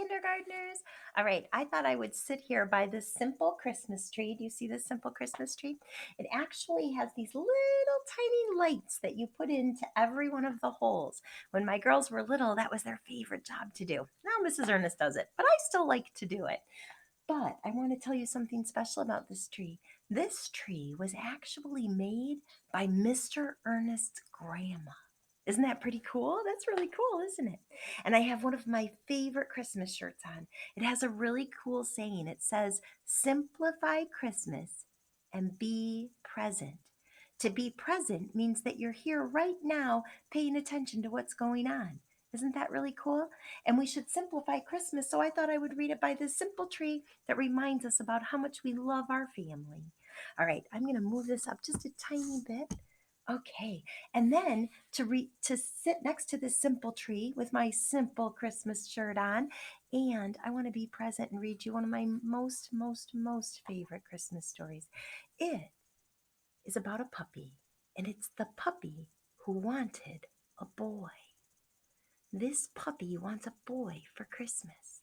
kindergartners. All right, I thought I would sit here by this simple Christmas tree. Do you see this simple Christmas tree? It actually has these little tiny lights that you put into every one of the holes. When my girls were little, that was their favorite job to do. Now Mrs. Ernest does it, but I still like to do it. But I want to tell you something special about this tree. This tree was actually made by Mr. Ernest's grandma. Isn't that pretty cool? That's really cool, isn't it? And I have one of my favorite Christmas shirts on. It has a really cool saying. It says, "Simplify Christmas and be present." To be present means that you're here right now paying attention to what's going on. Isn't that really cool? And we should simplify Christmas. So I thought I would read it by this simple tree that reminds us about how much we love our family. All right, I'm going to move this up just a tiny bit. Okay, and then to sit next to this simple tree with my simple Christmas shirt on, and I want to be present and read you one of my most favorite Christmas stories. It is about a puppy, and it's the puppy who wanted a boy. This puppy wants a boy for Christmas.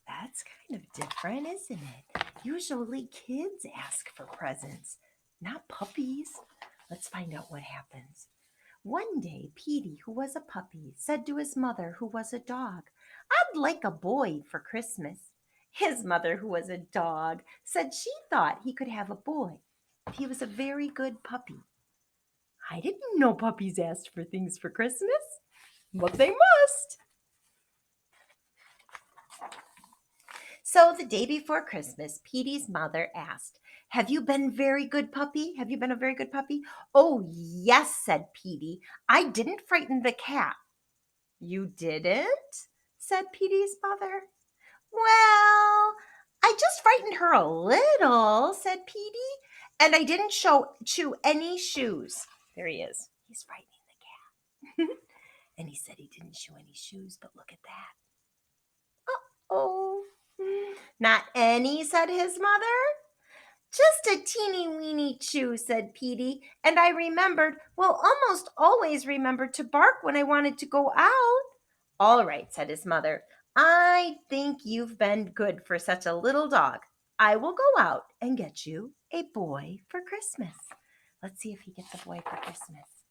That's kind of different, isn't it? Usually kids ask for presents, not puppies. Let's find out what happens. One day, Petey, who was a puppy, said to his mother, who was a dog, "I'd like a boy for Christmas." His mother, who was a dog, said she thought he could have a boy if he was a very good puppy. I didn't know puppies asked for things for Christmas, but they must. So the day before Christmas, Petey's mother asked, "Have you been very good puppy? Have you been a very good puppy?" "Oh, yes," said Petey. "I didn't frighten the cat." "You didn't?" said Petey's mother. "Well, I just frightened her a little," said Petey, "and I didn't chew any shoes." There he is. He's frightening the cat. And he said he didn't chew any shoes, but look at that. Oh, not any, said his mother. "Just a teeny weeny chew," said Petey, "and I remembered, well, almost always remembered to bark when I wanted to go out." "All right," said his mother. "I think you've been good for such a little dog. I will go out and get you a boy for Christmas." Let's see if he gets a boy for Christmas.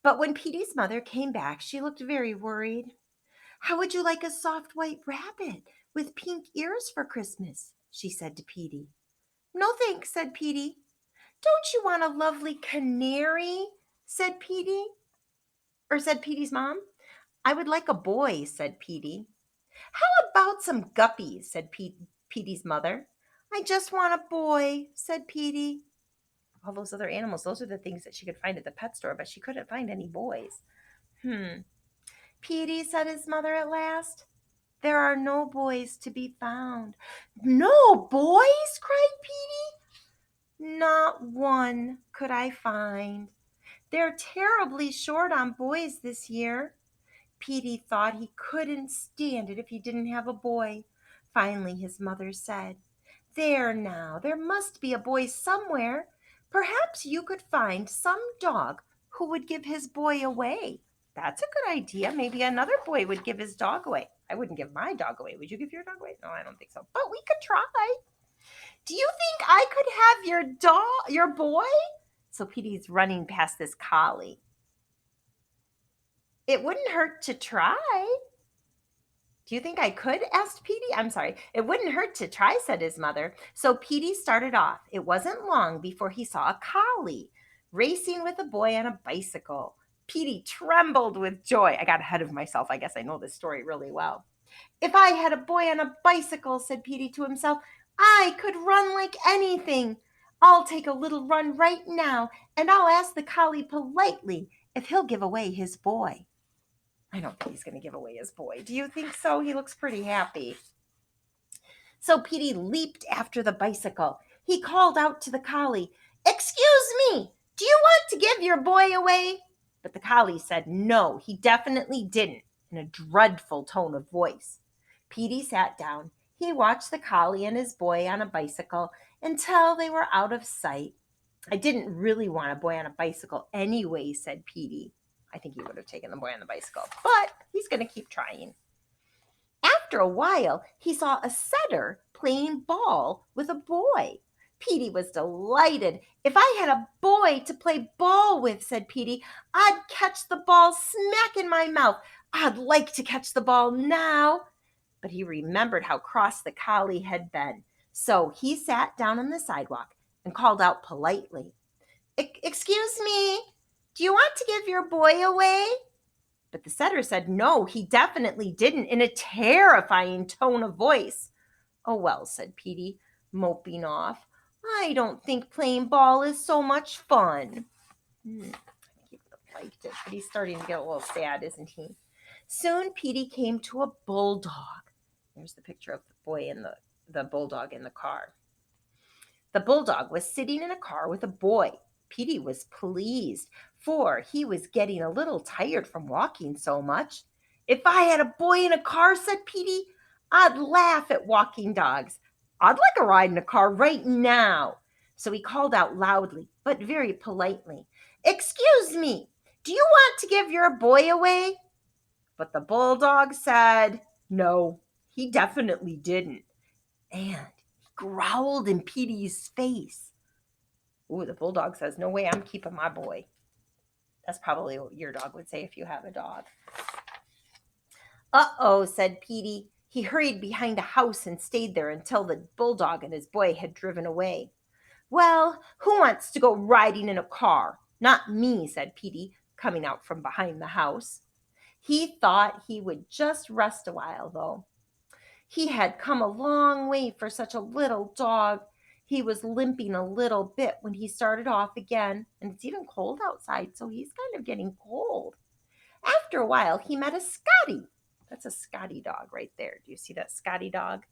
But when Petey's mother came back, she looked very worried. "How would you like a soft white rabbit with pink ears for Christmas?" she said to Petey. "No, thanks," said Petey. "Don't you want a lovely canary?" said Petey, or said Petey's mom. "I would like a boy," said Petey. "How about some guppies?" said Petey's mother. "I just want a boy," said Petey. All those other animals, those are the things that she could find at the pet store, but she couldn't find any boys. "Petey," said his mother at last, "there are no boys to be found." "No boys?" cried Petey. "Not one could I find. They're terribly short on boys this year." Petey thought he couldn't stand it if he didn't have a boy. Finally, his mother said, "There now, there must be a boy somewhere. Perhaps you could find some dog who would give his boy away." "That's a good idea. Maybe another boy would give his dog away." "I wouldn't give my dog away. Would you give your dog away?" "No, I don't think so. But we could try." "Do you think I could have your boy?" So Petey's running past this collie. "It wouldn't hurt to try." "Do you think I could?" asked Petey. "I'm sorry. It wouldn't hurt to try," said his mother. So Petey started off. It wasn't long before he saw a collie racing with a boy on a bicycle. Petey trembled with joy. I got ahead of myself. I guess I know this story really well. "If I had a boy on a bicycle," said Petey to himself, "I could run like anything. I'll take a little run right now, and I'll ask the collie politely if he'll give away his boy." I don't think he's going to give away his boy. Do you think so? He looks pretty happy. So Petey leaped after the bicycle. He called out to the collie, "Excuse me, do you want to give your boy away?" But the collie said no, he definitely didn't, in a dreadful tone of voice. Petey sat down. He watched the collie and his boy on a bicycle until they were out of sight. "I didn't really want a boy on a bicycle anyway," said Petey. I think he would have taken the boy on the bicycle, but he's going to keep trying. After a while, he saw a setter playing ball with a boy. Petey was delighted. "If I had a boy to play ball with," said Petey, "I'd catch the ball smack in my mouth. I'd like to catch the ball now." But he remembered how cross the collie had been. So he sat down on the sidewalk and called out politely, "Excuse me, do you want to give your boy away?" But the setter said no, he definitely didn't, in a terrifying tone of voice. "Oh, well," said Petey, moping off, "I don't think playing ball is so much fun." He liked it, but he's starting to get a little sad, isn't he? Soon Petey came to a bulldog. There's the picture of the boy and the bulldog in the car. The bulldog was sitting in a car with a boy. Petey was pleased, for he was getting a little tired from walking so much. "If I had a boy in a car," said Petey, "I'd laugh at walking dogs. I'd like a ride in a car right now." So he called out loudly, but very politely, "Excuse me, do you want to give your boy away?" But the bulldog said no, he definitely didn't. And he growled in Petey's face. Ooh, the bulldog says, "No way, I'm keeping my boy." That's probably what your dog would say if you have a dog. "Uh-oh," said Petey. He hurried behind a house and stayed there until the bulldog and his boy had driven away. "Well, who wants to go riding in a car?" "Not me," said Petey, coming out from behind the house. He thought he would just rest a while, though. He had come a long way for such a little dog. He was limping a little bit when he started off again, and it's even cold outside, so he's kind of getting cold. After a while, he met a Scotty. That's a Scotty dog right there. Do you see that Scotty dog?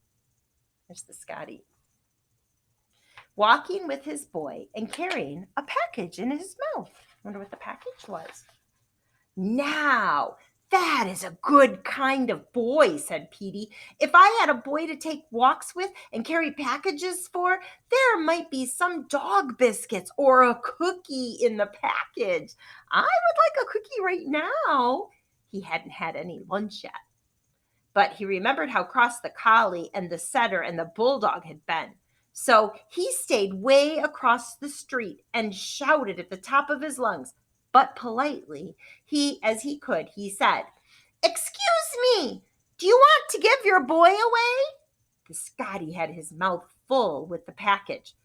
There's the Scotty. Walking with his boy and carrying a package in his mouth. Wonder what the package was. "Now, that is a good kind of boy," said Petey. "If I had a boy to take walks with and carry packages for, there might be some dog biscuits or a cookie in the package. I would like a cookie right now." He hadn't had any lunch yet. But he remembered how cross the collie and the setter and the bulldog had been. So he stayed way across the street and shouted at the top of his lungs, but politely, as he could, he said, "Excuse me, do you want to give your boy away?" The Scotty had his mouth full with the package,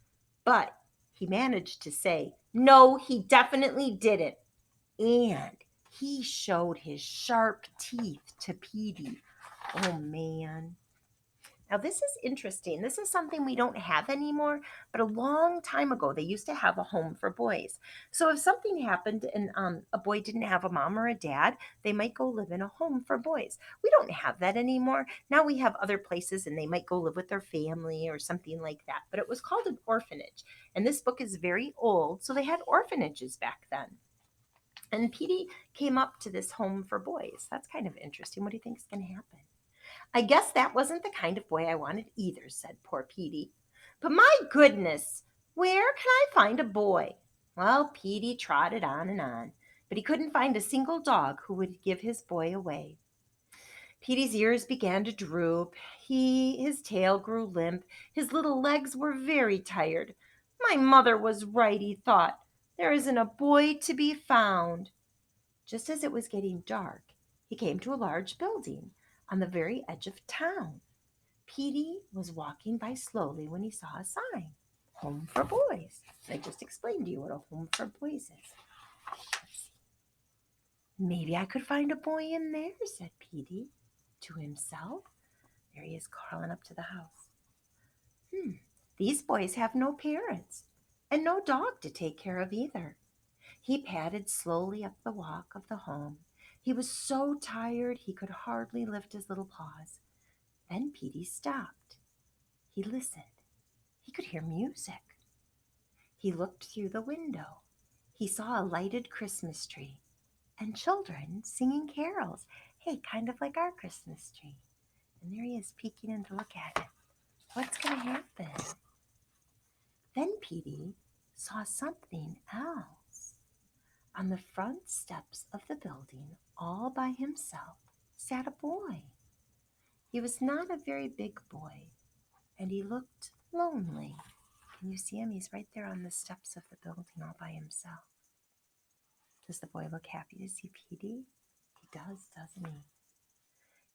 but he managed to say, no, he definitely didn't. And he showed his sharp teeth to Petey. Oh, man. Now, this is interesting. This is something we don't have anymore, but a long time ago, they used to have a home for boys. So, if something happened and a boy didn't have a mom or a dad, they might go live in a home for boys. We don't have that anymore. Now we have other places and they might go live with their family or something like that. But it was called an orphanage. And this book is very old, so they had orphanages back then. And Petey came up to this home for boys. That's kind of interesting. What do you think is going to happen? "I guess that wasn't the kind of boy I wanted either," said poor Petey. "But my goodness, where can I find a boy?" Well, Petey trotted on, but he couldn't find a single dog who would give his boy away. Petey's ears began to droop. His tail grew limp. His little legs were very tired. My mother was right, he thought. There isn't a boy to be found. Just as it was getting dark, he came to a large building on the very edge of town. Petey was walking by slowly when he saw a sign, "Home for Boys." I just explained to you what a home for boys is. "Maybe I could find a boy in there," said Petey to himself. There he is crawling up to the house. These boys have no parents and no dog to take care of either. He padded slowly up the walk of the home. He was so tired he could hardly lift his little paws. Then Petey stopped. He listened. He could hear music. He looked through the window. He saw a lighted Christmas tree and children singing carols. Hey, kind of like our Christmas tree. And there he is peeking in to look at it. What's going to happen? Then Petey saw something else. On the front steps of the building, all by himself, sat a boy. He was not a very big boy, and he looked lonely. Can you see him? He's right there on the steps of the building all by himself. Does the boy look happy to see Petey? He does, doesn't he?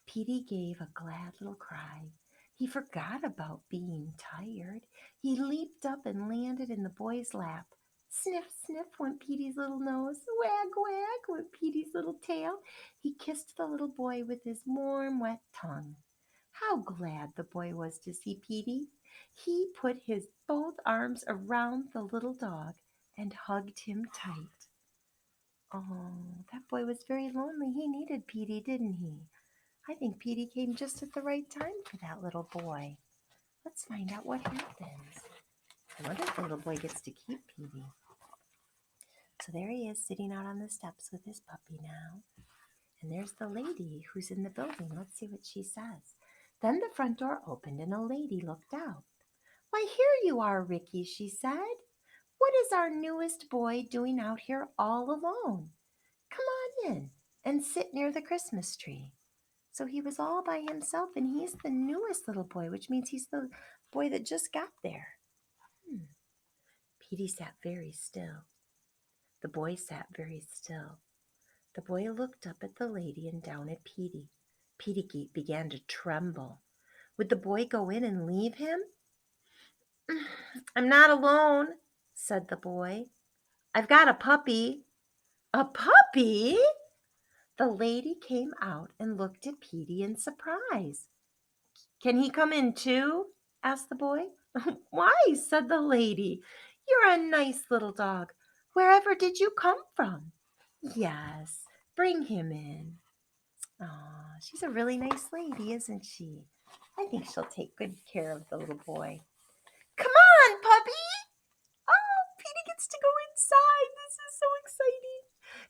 Petey gave a glad little cry. He forgot about being tired. He leaped up and landed in the boy's lap. Sniff, sniff went Petey's little nose. Wag, wag went Petey's little tail. He kissed the little boy with his warm, wet tongue. How glad the boy was to see Petey. He put his both arms around the little dog and hugged him tight. Oh, that boy was very lonely. He needed Petey, didn't he? I think Petey came just at the right time for that little boy. Let's find out what happens. I wonder if the little boy gets to keep Petey. So there he is sitting out on the steps with his puppy now. And there's the lady who's in the building. Let's see what she says. Then the front door opened and a lady looked out. Why, here you are, Ricky, she said. What is our newest boy doing out here all alone? Come on in and sit near the Christmas tree. So he was all by himself, and he's the newest little boy, which means he's the boy that just got there. Petey sat very still. The boy sat very still. The boy looked up at the lady and down at Petey. Petey began to tremble. Would the boy go in and leave him? I'm not alone, said the boy. I've got a puppy. A puppy? The lady came out and looked at Petey in surprise. Can he come in too? Asked the boy. Why, said the lady. You're a nice little dog. Wherever did you come from? Yes, bring him in. Aw, she's a really nice lady, isn't she? I think she'll take good care of the little boy. Come on, puppy. Oh, Petey gets to go inside. This is so exciting.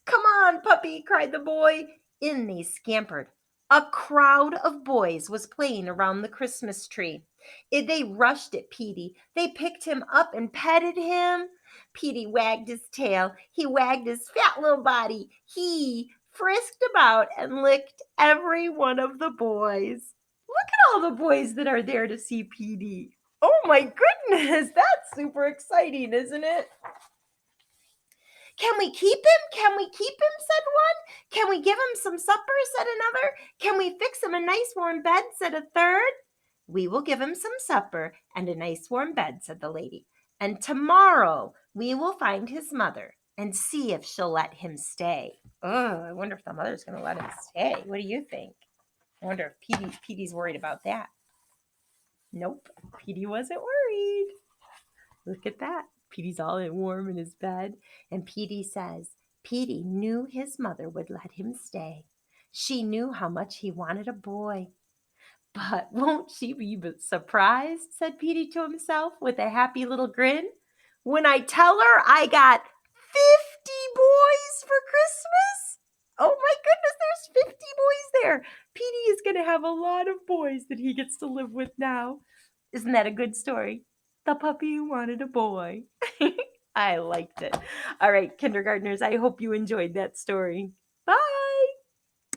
Come on, puppy, cried the boy. In they scampered. A crowd of boys was playing around the Christmas tree. They rushed at Petey. They picked him up and petted him. Petey wagged his tail. He wagged his fat little body. He frisked about and licked every one of the boys. Look at all the boys that are there to see Petey. Oh my goodness, that's super exciting, isn't it? Can we keep him? Can we keep him? Said one. Can we give him some supper? Said another. Can we fix him a nice warm bed? Said a third. We will give him some supper and a nice warm bed, said the lady. And tomorrow we will find his mother and see if she'll let him stay. Oh, I wonder if the mother's going to let him stay. What do you think? I wonder if Petey's worried about that. Nope, Petey wasn't worried. Look at that. Petey's all warm in his bed. And Petey says, Petey knew his mother would let him stay. She knew how much he wanted a boy. But won't she be surprised, said Petey to himself with a happy little grin, when I tell her I got 50 boys for Christmas? Oh my goodness, there's 50 boys there. Petey is going to have a lot of boys that he gets to live with now. Isn't that a good story? The puppy who wanted a boy. I liked it. All right, kindergartners, I hope you enjoyed that story.